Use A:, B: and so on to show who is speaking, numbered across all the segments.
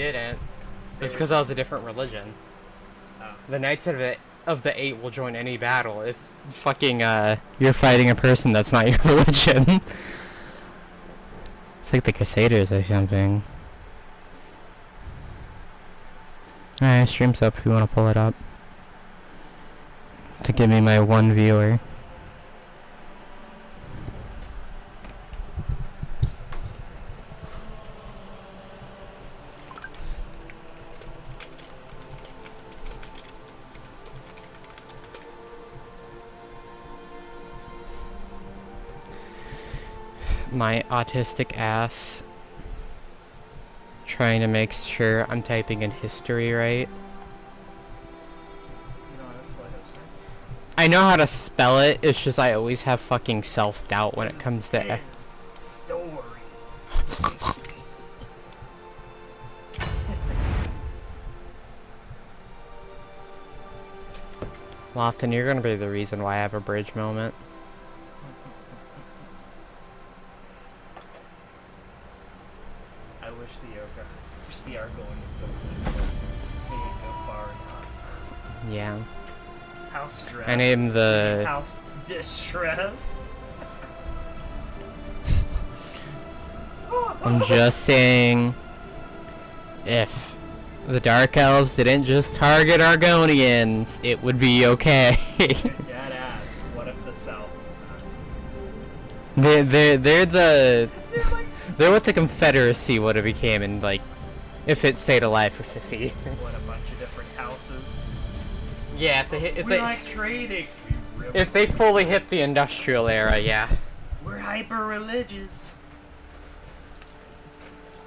A: didn't. It's because I was a different religion.
B: Oh.
A: The Knights of the Eight will join any battle if fucking you're fighting a person that's not your religion. It's like the Crusaders or something. Alright, stream's up if you want to pull it up. To give me my one viewer. My autistic ass trying to make sure I'm typing in history right.
B: You know how to spell history?
A: I know how to spell it, it's just I always have fucking self-doubt when it comes to
B: His story.
A: Lofton, you're gonna be the reason why I have a bridge moment.
B: I wish the Argonians would go far enough.
A: Yeah.
B: House Stress.
A: I named the...
B: House Distress.
A: I'm just saying, if the Dark Elves didn't just target Argonians, it would be okay.
B: Dad asked, what if the South was Nazi?
A: They're what the Confederacy would have became in, like, if it stayed alive for 50 years.
B: What, a bunch of different houses?
A: Yeah,
B: like trading.
A: If they fully hit the industrial era, yeah.
B: We're hyper-religious.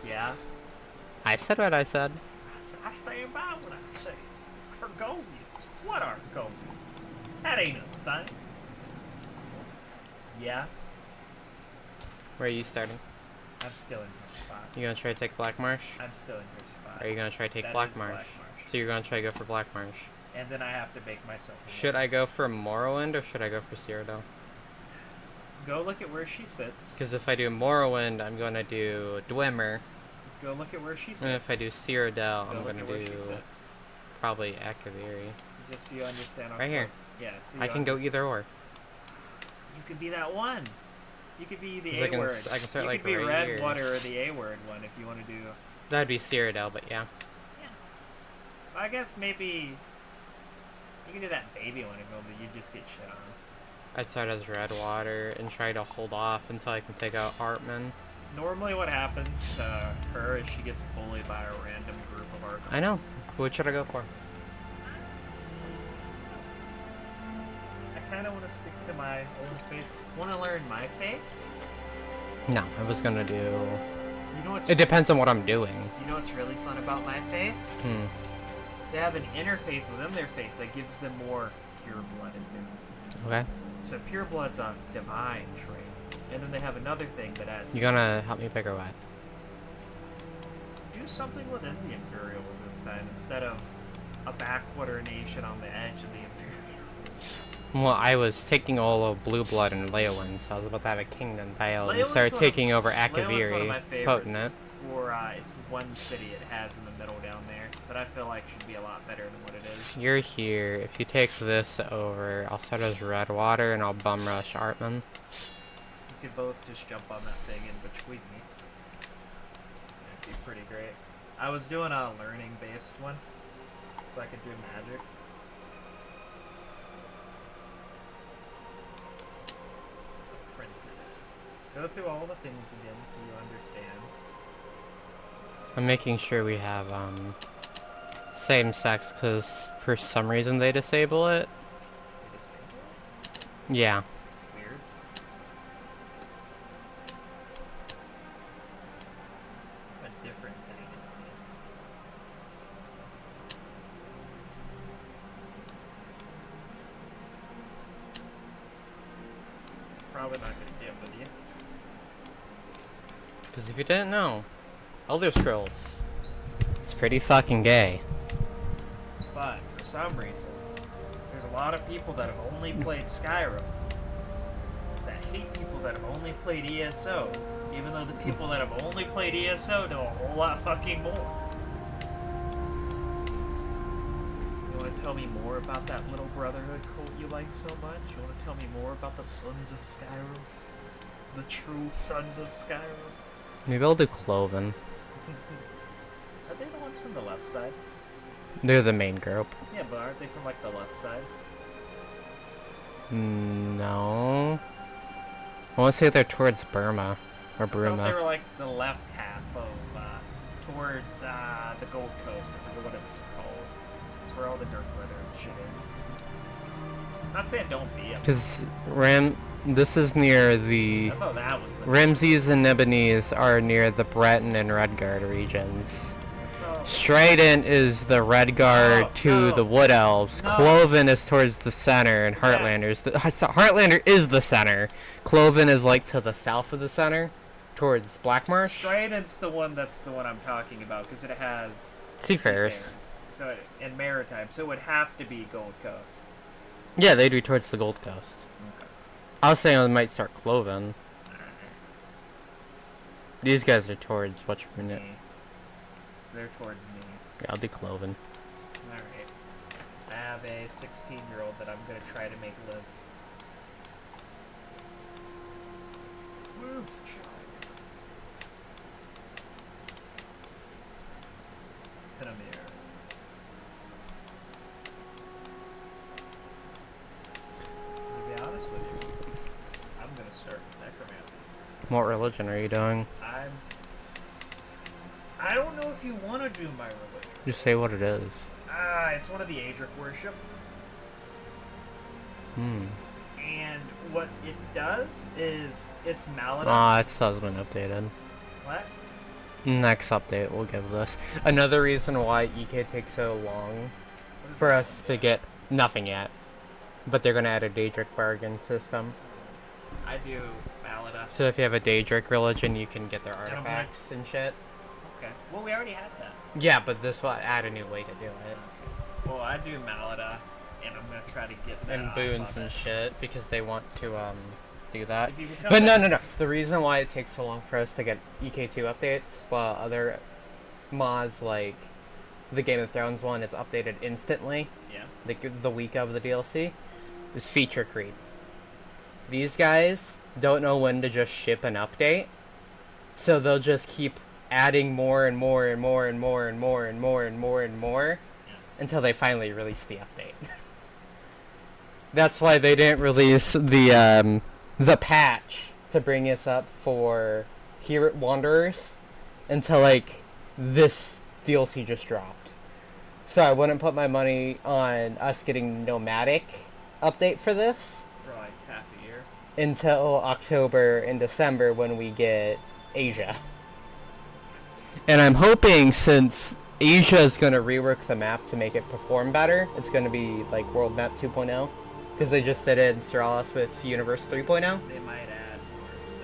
B: Yeah?
A: I said what I said.
B: I stand by what I say. Argonians. What Argonians? That ain't a thing. Yeah?
A: Where are you starting?
B: I'm still in your spot.
A: You gonna try to take Black Marsh?
B: I'm still in your spot.
A: Are you gonna try to take
B: That
A: Black
B: is
A: Marsh?
B: Black Marsh.
A: So you're gonna try to go for Black Marsh.
B: And then I have to make myself a
A: Should I go for Morrowind or should I go for Cyrodiil?
B: Go look at where she sits.
A: Because if I do Morrowind, I'm gonna do Dwemer.
B: Go look at where she sits.
A: And if I do Cyrodiil,
B: Go
A: I'm
B: look
A: gonna
B: at where she
A: do
B: sits.
A: probably Akaviri.
B: Just so you understand how
A: Right here.
B: close- Yeah, so
A: I
B: you
A: can go
B: understand.
A: either or.
B: You could be that one. You could be the
A: 'Cause
B: A word.
A: I can start
B: you
A: like
B: could be
A: right
B: red
A: here.
B: water or the A word one if you want to do.
A: That'd be Cyrodiil, but yeah.
B: Yeah. I guess maybe you can do that baby one if you want, but you just get shit on.
A: I'd start as Redwater and try to hold off until I can take out Artman.
B: Normally, what happens to her is she gets bullied by a random group of our.
A: I know. What should I go for?
B: I kind of want to stick to my own faith. Want to learn my faith?
A: No, I was gonna do...
B: You know what's
A: It depends on what I'm doing.
B: You know what's really fun about my faith?
A: Hmm.
B: They have an inner faith within their faith that gives them more pure-bloodedness.
A: Okay.
B: So pure blood's a divine trait, and then they have another thing that adds.
A: You gonna help me pick or what?
B: Do something within the Imperial this time instead of a backwater nation on the edge of the Imperials.
A: Well, I was taking all of Blue Blood and Leowin, so I was about to have a kingdom tile and
B: Leowin's
A: start
B: one of-
A: taking over
B: Leowin's one of my
A: Akaviri,
B: favorites.
A: Potent.
B: For it's one city it has in the middle down there that I feel like should be a lot better than what it is.
A: You're here. If you take this over, I'll start as Redwater and I'll bum rush Artman.
B: You could both just jump on that thing in between me. That'd be pretty great. I was doing a learning-based one, so I could do magic. Print it is. Go through all the things again so you understand.
A: I'm making sure we have same sex because for some reason they disable it.
B: They disable it?
A: Yeah.
B: It's weird. A different dynasty. Probably not gonna get with you.
A: Because if you didn't know, Elder Scrolls, it's pretty fucking gay.
B: But for some reason, there's a lot of people that have only played Skyrim that hate people that have only played ESO, even though the people that have only played ESO know a whole lot fucking more. want to tell me more about that little brotherhood cult you like so much? You want to tell me more about the Sons of Skyrim? The true Sons of Skyrim?
A: Maybe I'll do Cloven.
B: Are they the ones from the left side?
A: They're the main group.
B: Yeah, but aren't they from like the left side?
A: No. I want to say they're towards Burma. Or
B: I thought they
A: Bruma.
B: were like the left half of, towards, the Gold Coast. I forget what it's called. It's where all the Dark Weather and shit is. Not saying don't be up.
A: Because this is near the...
B: I thought that was the...
A: Ramses and Nibonese are near the Breton and Redguard regions.
B: Oh.
A: Strident is the Redguard to the Wood Elves.
B: No.
A: Cloven is towards the center, and Heartlanders. Heartlander is the center. Cloven is like to the south of the center, towards Blackmarsh.
B: Strident's the one that's the one I'm talking about, because it has...
A: Seafarers.
B: So, and Maritime, so it would have to be Gold Coast.
A: Yeah, they'd be towards the Gold Coast.
B: Okay.
A: I was saying I might start Cloven.
B: Alright.
A: These guys are towards whatchamacallit.
B: Me. They're towards me.
A: Yeah, I'll do Cloven.
B: Alright. I have a 16-year-old that I'm going to try to make live. Live, child. Come here. To be honest with you, I'm going to start necromancy.
A: What religion are you doing?
B: I don't know if you want to do my religion.
A: Just say what it is.
B: It's one of the Adric worship.
A: Hmm.
B: And what it does is it's Maladon.
A: Ah, it still hasn't been updated.
B: What?
A: Next update we'll give this. Another reason why EK takes so long
B: What is
A: for
B: that?
A: us to get nothing yet. But they're gonna add a Daedric bargain system.
B: I do Malada.
A: So if you have a Daedric religion, you can get their
B: I'm gonna-
A: artifacts and shit.
B: Okay. Well, we already had that.
A: Yeah, but this will add a new way to do it.
B: Okay. Well, I do Malada, and I'm gonna try to get that
A: And
B: off
A: boons
B: of
A: and
B: it.
A: shit, because they want to, do that.
B: If you become
A: But
B: a-
A: no. The reason why it takes so long for us to get EK2 updates, while other mods like the Game of Thrones one is updated instantly,
B: Yeah.
A: the week of the DLC, is feature creep. These guys don't know when to just ship an update, so they'll just keep adding more and more and more and more and more and more and more and more
B: Yeah.
A: until they finally release the update. That's why they didn't release the patch to bring us up for Here at Wanderers until like this DLC just dropped. So I wouldn't put my money on us getting Nomadic update for this
B: For like half a year.
A: until October and December when we get Asia. And I'm hoping, since Asia is going to rework the map to make it perform better, it's going to be like World Map 2.0, because they just did it in Seralis with Universe 3.0.
B: They might add more stuff.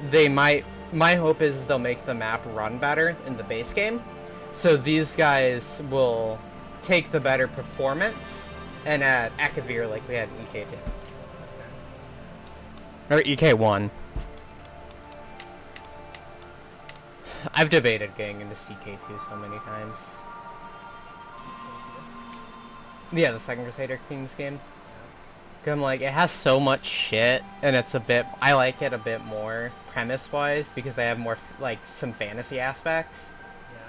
A: They might. My hope is they'll make the map run better in the base game, so these guys will take the better performance and add Akavir like we had in EK2. Or EK1. I've debated getting into CK2 so many times. Yeah, the Second Crusader Kings game. 'Cause I'm like, it has so much shit, and it's a bit... I like it a bit more premise-wise, because they have more, like, some fantasy aspects.
B: Yeah.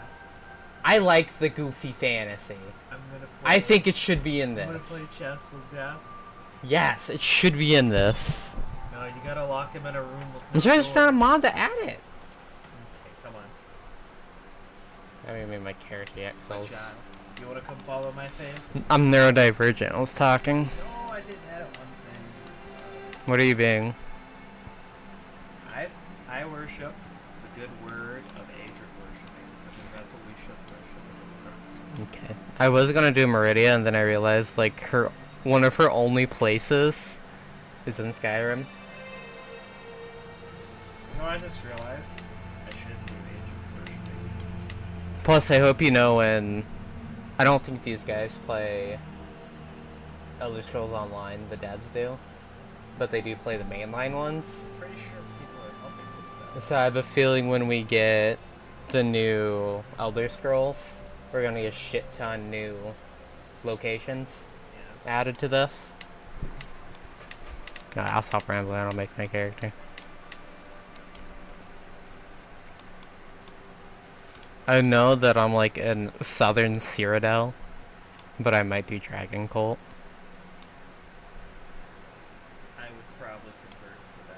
A: I like the goofy fantasy.
B: I'm gonna play.
A: I think it should be in
B: I'm
A: this.
B: gonna play chess with Dad.
A: Yes, it should be in this.
B: No, you gotta lock him in a room with.
A: I'm sorry, there's not a mod to add it.
B: Okay, come on,
A: I mean, my character
B: my
A: excels.
B: child. You wanna come follow my faith?
A: I'm neurodivergent. I was talking.
B: No, I didn't edit one thing.
A: What are you being?
B: I worship the good word of Adric worshiping, because that's what we should worship.
A: Okay. I was gonna do Meridia, and then I realized, like, one of her only places is in Skyrim.
B: You know, I just realized I shouldn't do Adric worshiping.
A: Plus, I hope you know when... I don't think these guys play Elder Scrolls Online, the devs do. But they do play the mainline ones.
B: Pretty sure people are helping with that.
A: So I have a feeling when we get the new Elder Scrolls, we're gonna get a shit ton new locations
B: Yeah.
A: added to this. No, I'll stop rambling. I'll make my character. I know that I'm like in southern Cyrodiil, but I might do Dragon Cult.
B: I would probably convert to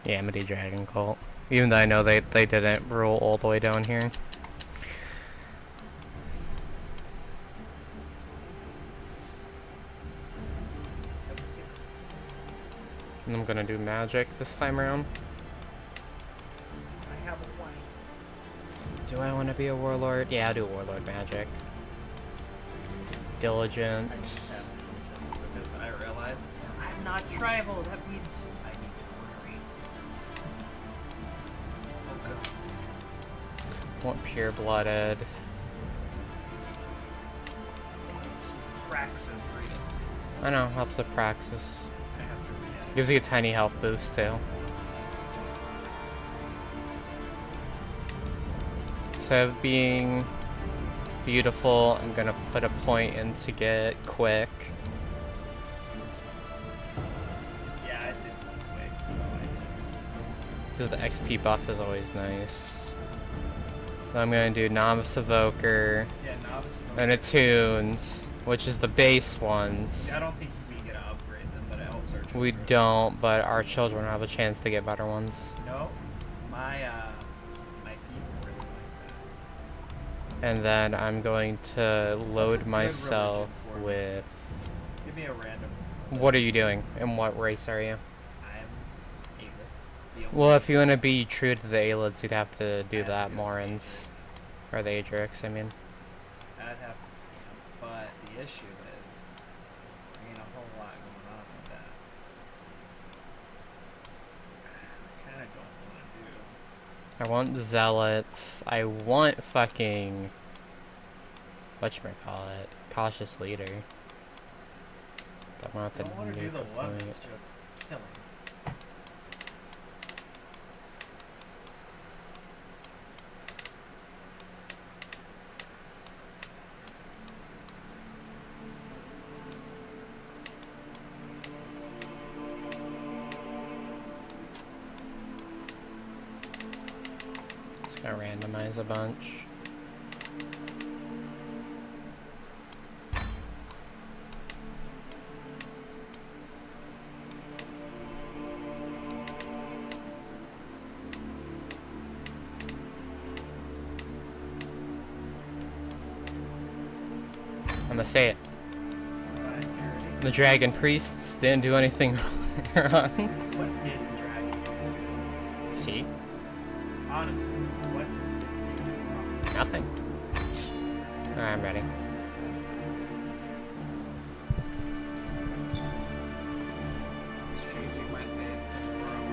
B: that.
A: Yeah, I'm gonna do Dragon Cult. Even though I know they didn't rule all the way down here.
B: Level 16.
A: And I'm gonna do magic this time around.
B: I have a wife.
A: Do I want to be a warlord? Yeah, I'll do warlord magic. Diligent.
B: I just have to because I realize I'm not tribal. That means I need to worry. Oh god.
A: Want pure-blooded.
B: Oops. Praxis, read it.
A: I know, helps with praxis.
B: I have to read it.
A: Gives you a tiny health boost too. Instead of being beautiful, I'm gonna put a point in to get quick.
B: Yeah, I did one quick, so I did.
A: Because the XP buff is always nice. So I'm gonna do Novice Evoker
B: Yeah, novice.
A: and Attunes, which is the base ones.
B: I don't think we get to upgrade them, but it helps our children.
A: We don't, but our children have a chance to get better ones.
B: No, my people really like that.
A: And then I'm going to
B: What's a
A: load
B: good
A: myself
B: religion for you?
A: with...
B: Give me a random.
A: What are you doing? And what race are you?
B: I'm Igor. The only
A: Well, if you want to be true to the Aelids, you'd have to do
B: I'd
A: that
B: do
A: Morans. Or the Adrix, I mean.
B: I'd have to, yeah, but the issue is there ain't a whole lot going on with that. I kind of don't want to do.
A: I want Zealots. I want fucking... whatchamacallit? Cautious Leader. But I'm gonna
B: I don't want to do the one
A: point.
B: that's just killing.
A: Just gonna randomize a bunch. I'm gonna say it. The Dragon Priests didn't do anything wrong.
B: What did the dragon do?
A: See?
B: Honestly, what did they do wrong?
A: Nothing. Alright, I'm ready.
B: It's changing my faith from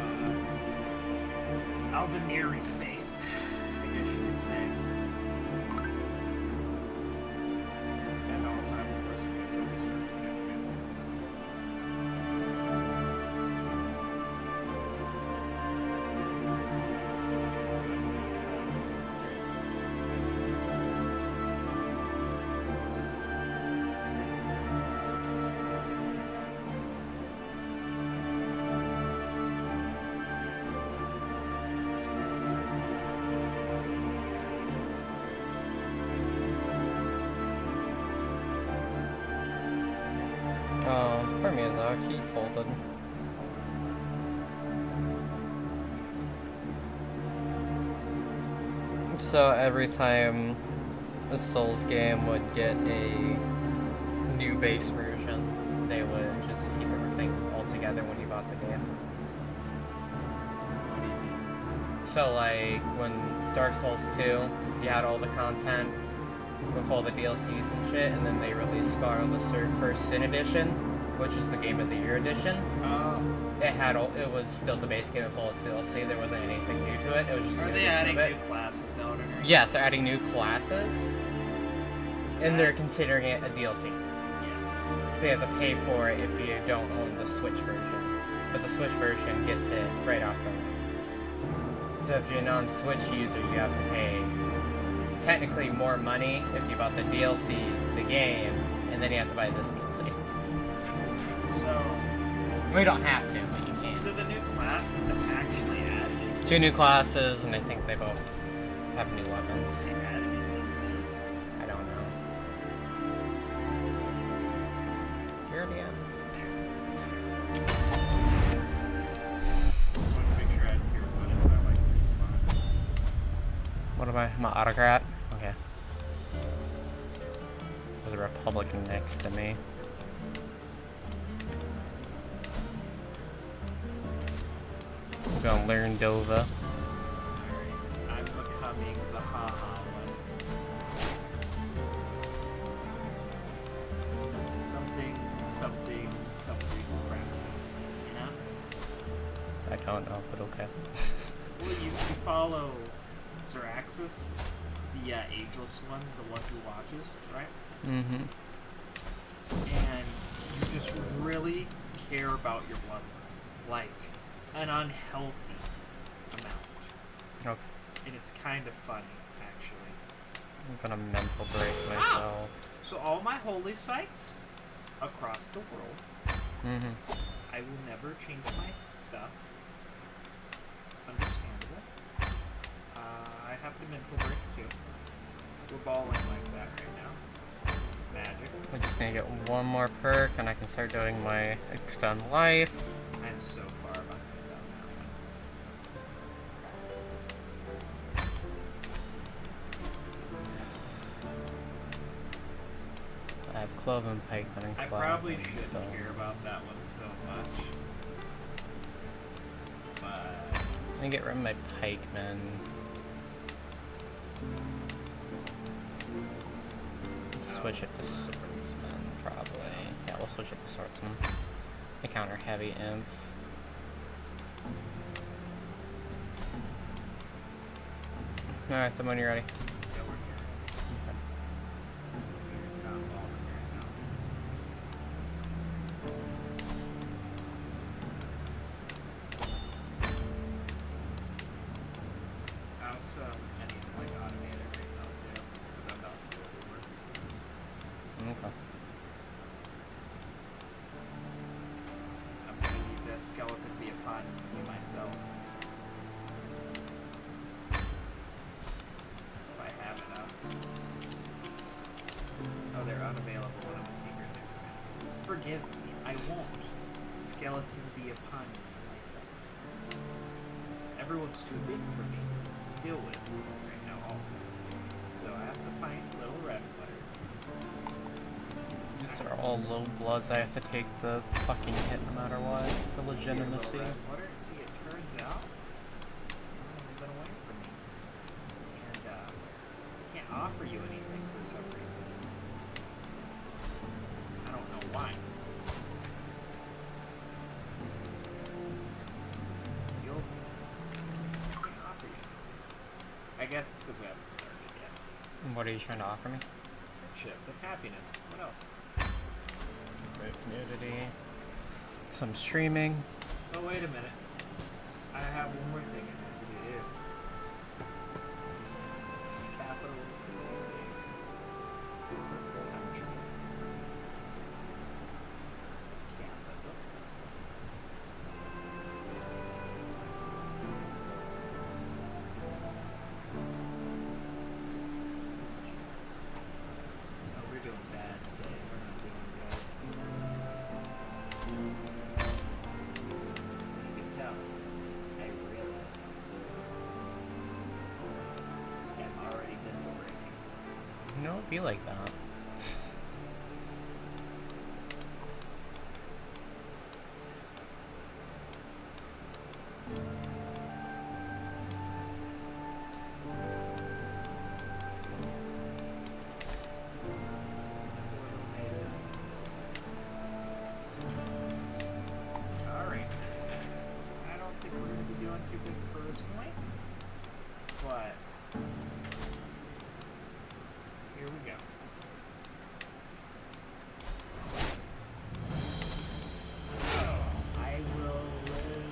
B: Aldemiri faith, I guess you could say. And also, I'm forcing myself to start advancing. That's the
A: Oh, poor Miyazaki folded. So every time a Souls game would get a new base version, they would just keep everything all together when you bought the game.
B: What do you mean?
A: So like when Dark Souls 2, you had all the content with all the DLCs and shit, and then they released Scar the First Sin Edition, which is the Game of the Year edition. It was still the base game with all its DLC. There wasn't anything new to it. It was just.
B: Are
A: an
B: they
A: edition
B: adding
A: of it.
B: new classes now?
A: Yes, they're adding new classes, and they're considering it a DLC.
B: Yeah.
A: So you have to pay for it if you don't own the Switch version. But the Switch version gets it right off the bat. So if you're a non-Switch user, you have to pay technically more money if you bought the DLC the game, and then you have to buy this DLC.
B: So,
A: We don't have to, but you can.
B: do the new classes that actually added?
A: 2 new classes, and I think they both have new weapons.
B: They added anything?
A: I don't know. You're already in.
B: I want to make sure I have your buttons. I like this spot.
A: What am I? I'm an autocrat? Okay. There's a Republican next to me. I'm gonna learn Dova.
B: Alright, I'm becoming the haha one. Something Praxis, you know?
A: I don't know, but okay.
B: Well, you follow Zeraxis, the ageless one, the one who watches, right?
A: Mm-hmm.
B: And you just really care about your bloodline, like an unhealthy amount.
A: Okay.
B: And it's kind of funny, actually.
A: I'm gonna mental break myself.
B: So all my holy sites across the world,
A: Mm-hmm.
B: I will never change my stuff. Understandable. I have to mental break too. We're balling like that right now. It's magic.
A: I just need to get one more perk, and I can start doing my extend life.
B: I'm so far behind on
A: I have Cloven Pike and
B: that. I probably shouldn't care about that one so much. But
A: I get rid of my pikemen. Switch it to swordsman, probably. Yeah, we'll switch it to swordsman. I counter heavy imp. Alright, so when you're ready.
B: yeah, we're here. We're not balling right now. How's anything like automated right now too? Because I'm about to go over.
A: Okay.
B: I'm gonna need that skeleton be upon me myself. If I have enough. Oh, they're unavailable when I'm a secret necromancer. Forgive me, I won't. Skeleton be upon me myself. Everyone's too big for me to deal with right now also. So I have to find little red butter.
A: These are all low bloods. I have to take the fucking hit no matter what. For legitimacy.
B: Little red butter. See, it turns out they've been away from me. And I can't offer you anything for some reason. I don't know why. Can't offer you. I guess it's because we haven't started yet.
A: What are you trying to offer me?
B: Friendship and happiness. What else?
A: Brave nudity. Some streaming.
B: Oh, wait a minute. I have one more thing I have to do here. Capitals. Country. Capital. Oh, we're doing bad today. We're not doing good. You can tell. I really am already mental breaking.
A: You know, it'd be like that.
B: Alright. I don't think we're going to be doing too good personally. But here we go. I will live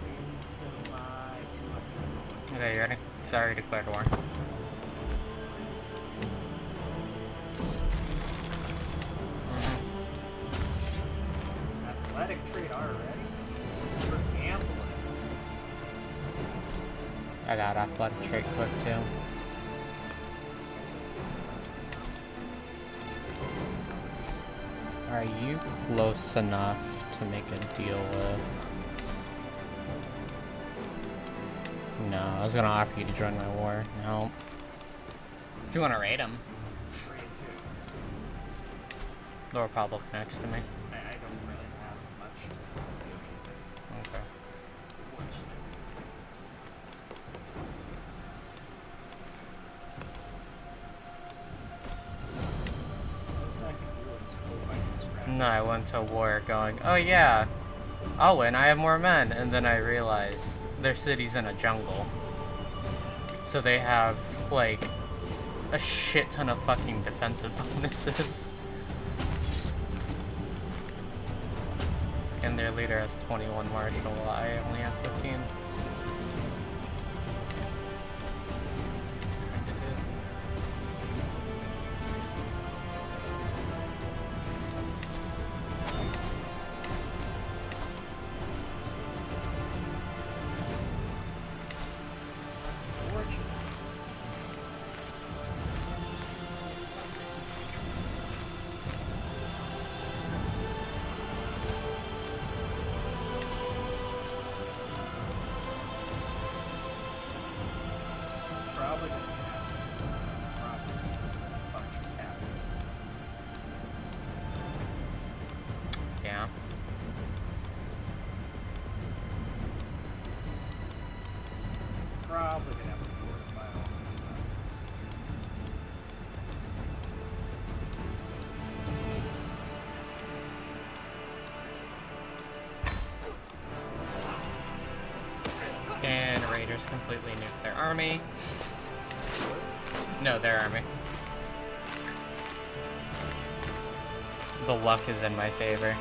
B: into my 200.
A: Okay, you ready? Sorry, declared war.
B: already? For gambling.
A: I got athletic trait quick too. Are you close enough to make a deal with? No, I was gonna offer you to join my war. No. If you want to raid him.
B: Raid who?
A: The Republic next to me.
B: I don't really have much to do anything.
A: Okay.
B: Fortunately. Most I can do is hope I can scrap.
A: No, I went to war going, oh yeah, I'll win, I have more men. And then I realized their city's in a jungle. So they have, like, a shit ton of fucking defensive bonuses. And their leader has 21 martial, while I only have 15.
B: Probably gonna have problems with a bunch of castles.
A: Yeah.
B: Probably gonna have to fortify all this stuff.
A: And Raiders completely nuke their army. No, their army. The luck is in my favor.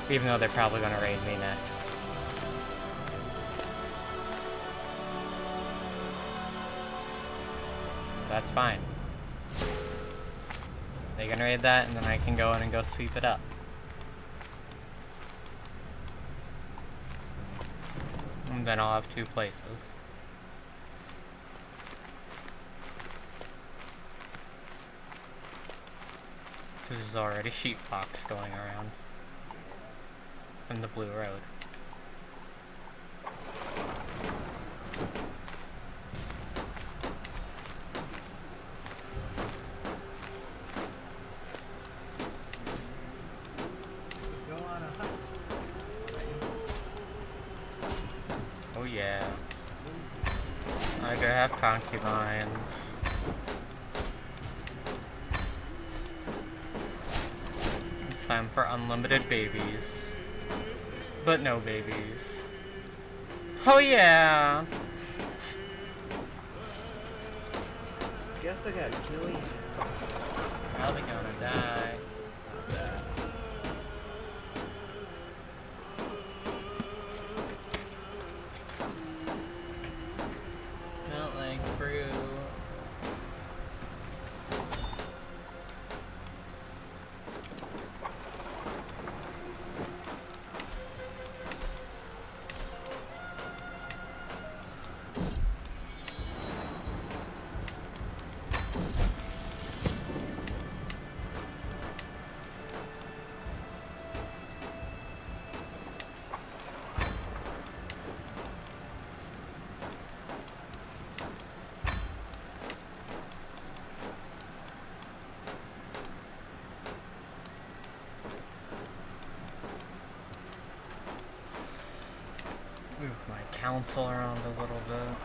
A: Even though they're probably gonna raid me next. That's fine. They can raid that, and then I can go in and go sweep it up. And then I'll have 2 places. Because there's already sheepfox going around. In the Blue Road.
B: Go on a hunt.
A: Oh yeah. I could have concubines. It's time for unlimited babies. But no babies. Oh yeah!
B: Guess I gotta kill you.
A: Probably gonna die. Not like fruit. Move my council around a little bit.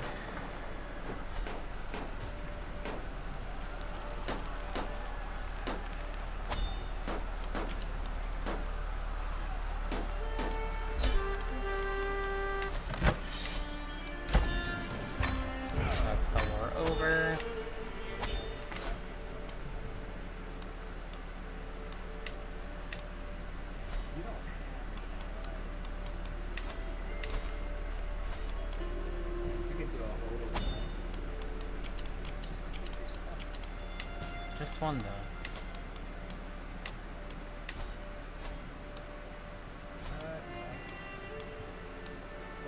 A: That's the war over.
B: You don't have you could do a whole just to keep your stuff.
A: Just one though.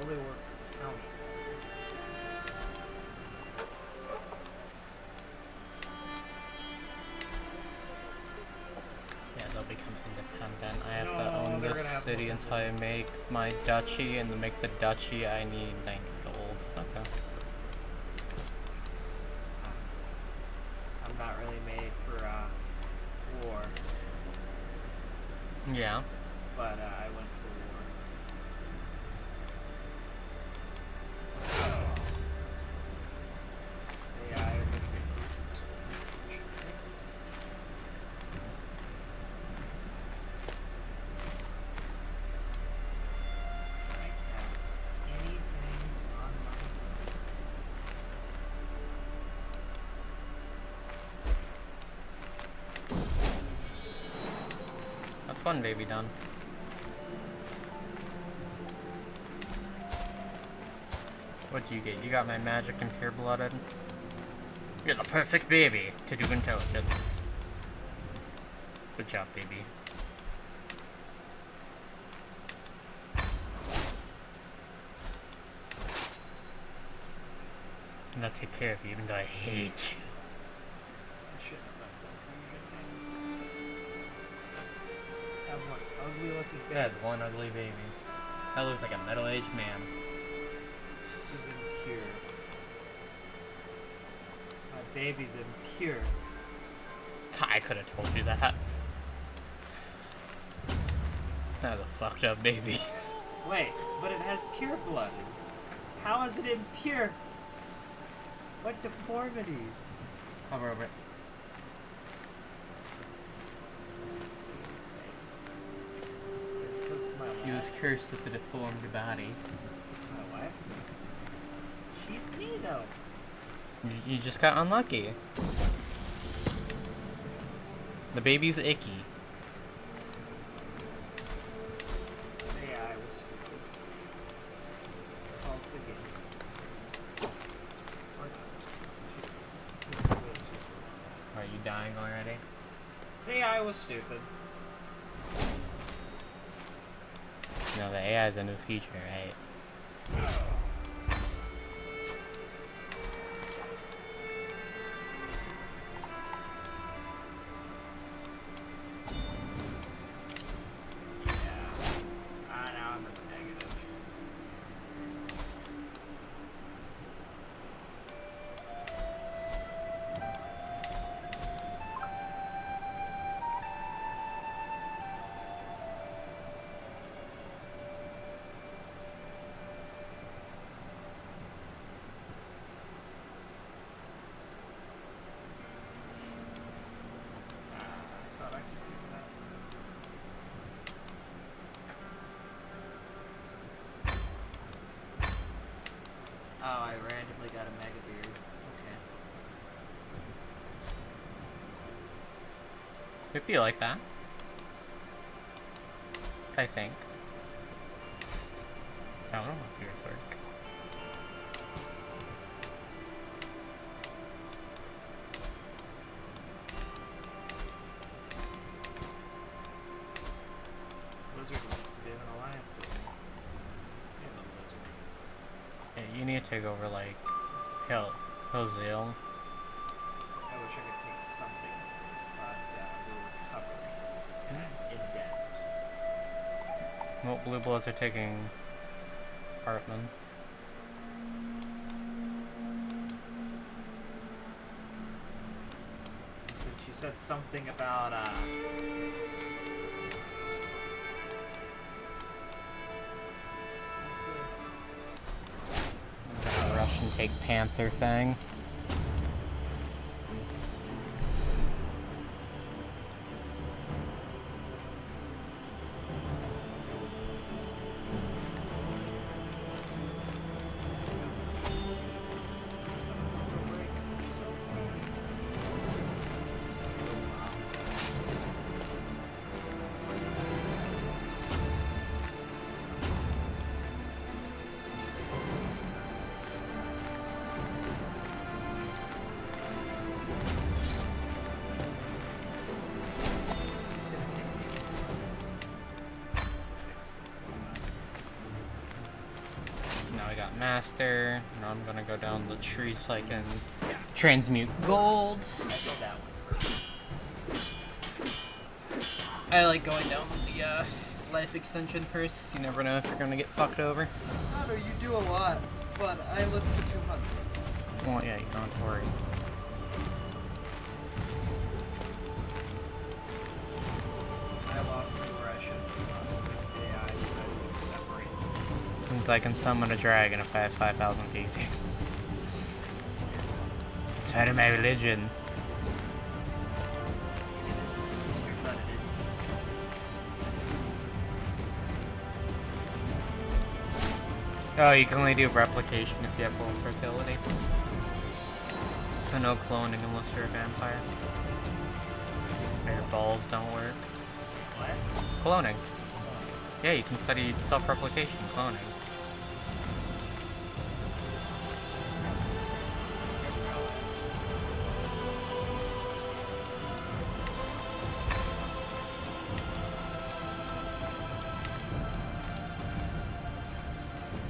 B: Will they work for county?
A: Yeah, they'll become independent. I have
B: No,
A: to own
B: they're
A: this
B: gonna have
A: city
B: more
A: until I make my duchy, and to make the duchy, I need 90 gold. Okay.
B: I'm not really made for war,
A: Yeah.
B: but I went to war. Yeah, I recruit. Can I cast anything on myself?
A: That's one baby done. What'd you get? You got my magic and pure blooded. You're the perfect baby to do intelligence. Good job, baby. And I'll take care of you even though I hate you.
B: I shouldn't have left that fusion. Have one ugly looking baby.
A: That's one ugly baby. That looks like a middle-aged man.
B: Is impure. My baby's impure.
A: I could have told you that. That's a fucked up baby.
B: Wait, but it has pure blood. How is it impure? What deformities?
A: Hover over it.
B: Let's see. Is it 'cause my
A: He was
B: wife?
A: cursed with a deformed body.
B: My wife? She's me though.
A: You just got unlucky. The baby's icky.
B: AI was stupid. Calls the game. Or not. Way too slow.
A: Are you dying already?
B: The AI was stupid.
A: No, the AI is a new feature, right?
B: Now I'm in the negative. I thought I could do that. Oh, I randomly got a mega beard. Okay.
A: It'd be like that. I think. I don't know if yours work.
B: Lizard wants to be in an alliance with me. I'm a lizard.
A: Yeah, you need to take over like Hillzil.
B: I wish I could take something, but we're recovering. And I'm in debt.
A: Well, Blue Bloods are taking Hartman.
B: Since you said something about what's this?
A: The Russian take Panther thing. I got master. Now I'm gonna go down the tree so I can transmute gold.
B: I did that one first.
A: I like going down the life extension first. You never know if you're gonna get fucked over.
C: Connor, you do a lot, but I live to 200.
A: Well, yeah, you don't have to worry.
B: I lost aggression. Lost AI decided to separate.
A: Since I can summon a dragon if I have 5,000 PP. It's part of my religion.
B: It is weird that it is and stuff, isn't it?
A: Oh, you can only do replication if you have full fertility. So no cloning unless you're a vampire. Or your balls don't work.
B: What?
A: Cloning. Yeah, you can study self-replication, cloning.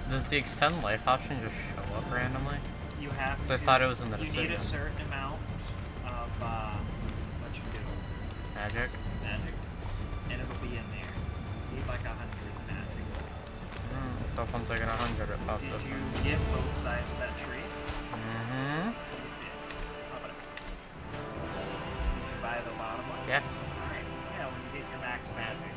A: Does the extend life option just show up randomly?
B: You have to.
A: I thought it was in the
B: You need a
A: decision.
B: certain amount of what you do,
A: Magic?
B: magic, and it'll be in there. You need like 100 magic.
A: So if one's like an 100, it pops
B: Did
A: up.
B: you get both sides of that tree?
A: Mm-hmm.
B: Let me see it. How about it? Did you buy the bottom one?
A: Yes.
B: Alright. Yeah, when you get your max magic.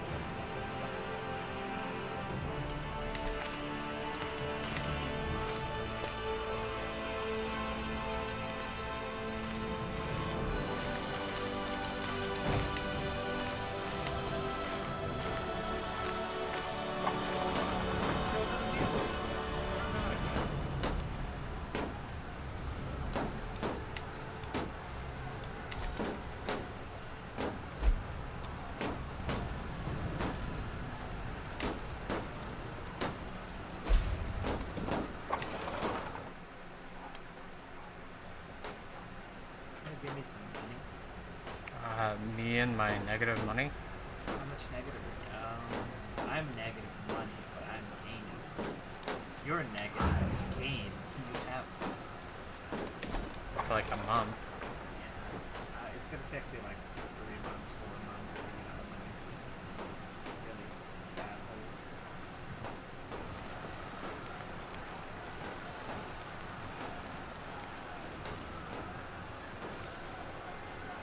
B: Give me some money.
A: Me and my negative money.
B: How much negative? I'm negative money, but I'm gaining. You're negative gain. You have.
A: For like a month.
B: It's gonna take me like 3 months, 4 months to get out of money. Really bad hole.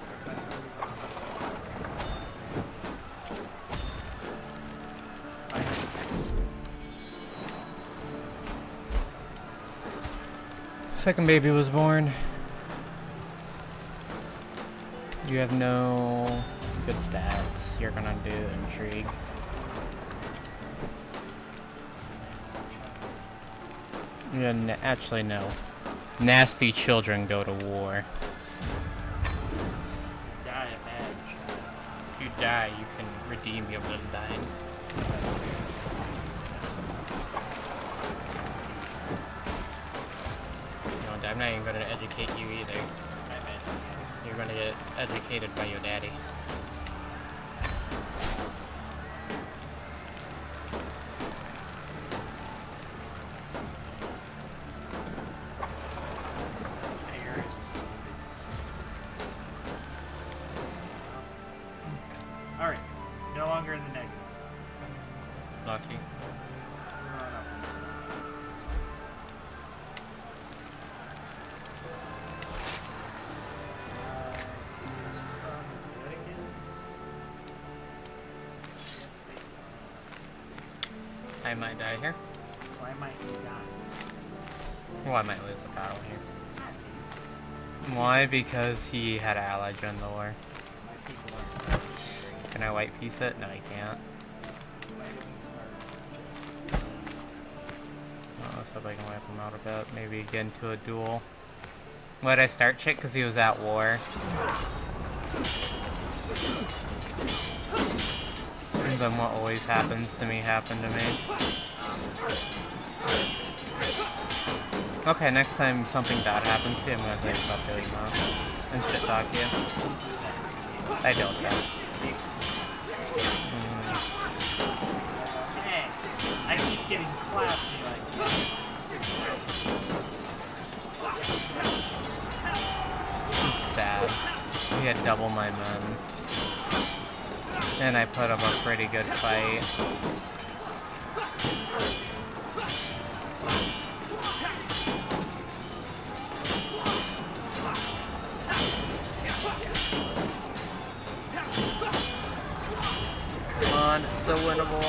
B: Everybody's moving on.
A: Second baby was born. You have no good stats. You're gonna do intrigue. Yeah, actually no. Nasty children go to war.
B: Die a bad child.
A: If you die, you can redeem your blood dying. No, I'm not even gonna educate you either. You're gonna get educated by your daddy.
B: Alright, no longer in the negative.
A: Lucky.
B: We're on up.
A: I might die here.
B: Why might you die?
A: Well, I might lose the battle here. Why? Because he had an ally join the war.
B: My people are.
A: Can I white piece it? No, I can't.
B: Why did we start?
A: Let's see if I can wipe him out a bit. Maybe get into a duel. Why did I start shit? Because he was at war. And then what always happens to me happened to me. Okay, next time something bad happens to you, I'm gonna say stop doing that. And shit talk you. I don't though.
B: Hey, I keep getting clapped. You're like,
A: He had double my men. And I put up a pretty good fight. Come on, it's still winnable.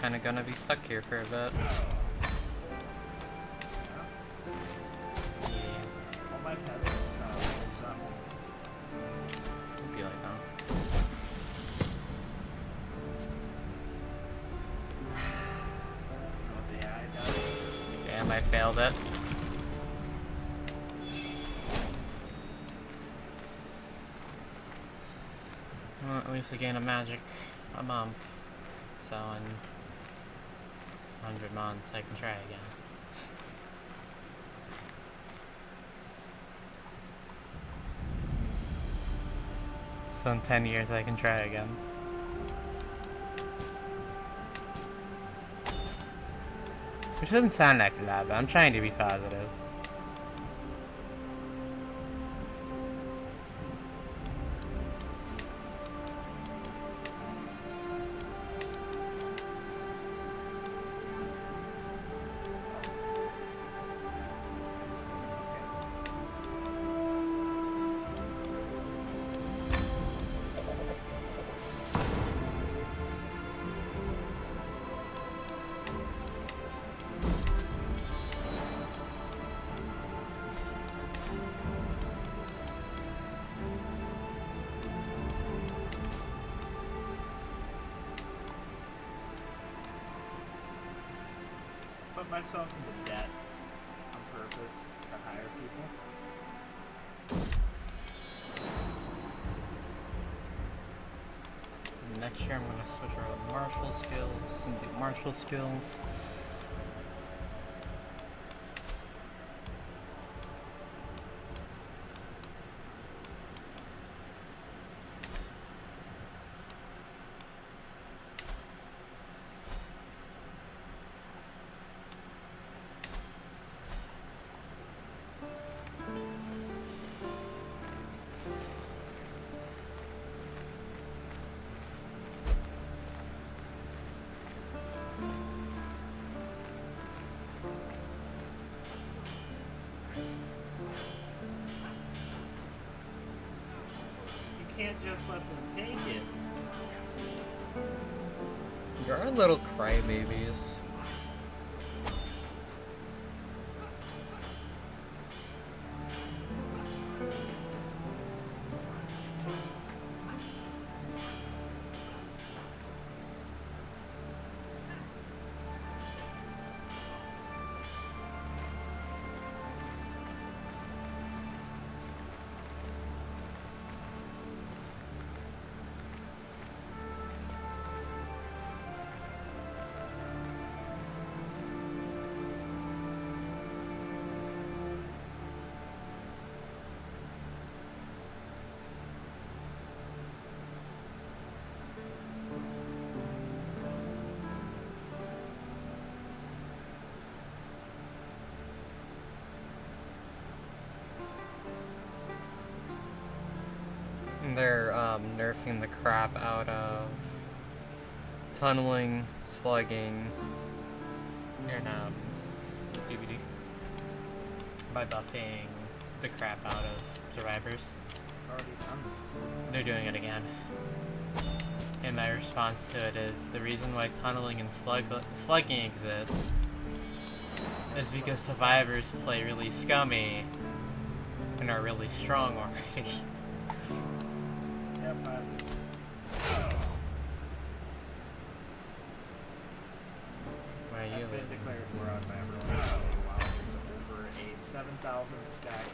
A: Kind of gonna be stuck here for a bit.
B: Yeah. All my peasants goes up.
A: It'd be like that.
B: What the AI does.
A: Damn, I failed it. Well, at least I gain a magic a month. So in 100 months, I can try again. So in 10 years, I can try again. Which doesn't sound like a lot, but I'm trying to be positive.
B: Put myself into debt on purpose to hire people.
A: Next year, I'm gonna switch over martial skills and do martial skills.
B: You can't just let them take it.
A: You're little crybabies. They're nerfing the crap out of tunneling, slugging, and DVD by buffing the crap out of survivors.
B: Already done this.
A: They're doing it again. And my response to it is, the reason why tunneling and slugging exists is because survivors play really scummy and are really strong already.
B: Yep, I just...
A: Where are you
B: I've been
A: living?
B: declared war on my everyone. Wow, it's over a 7,000 stack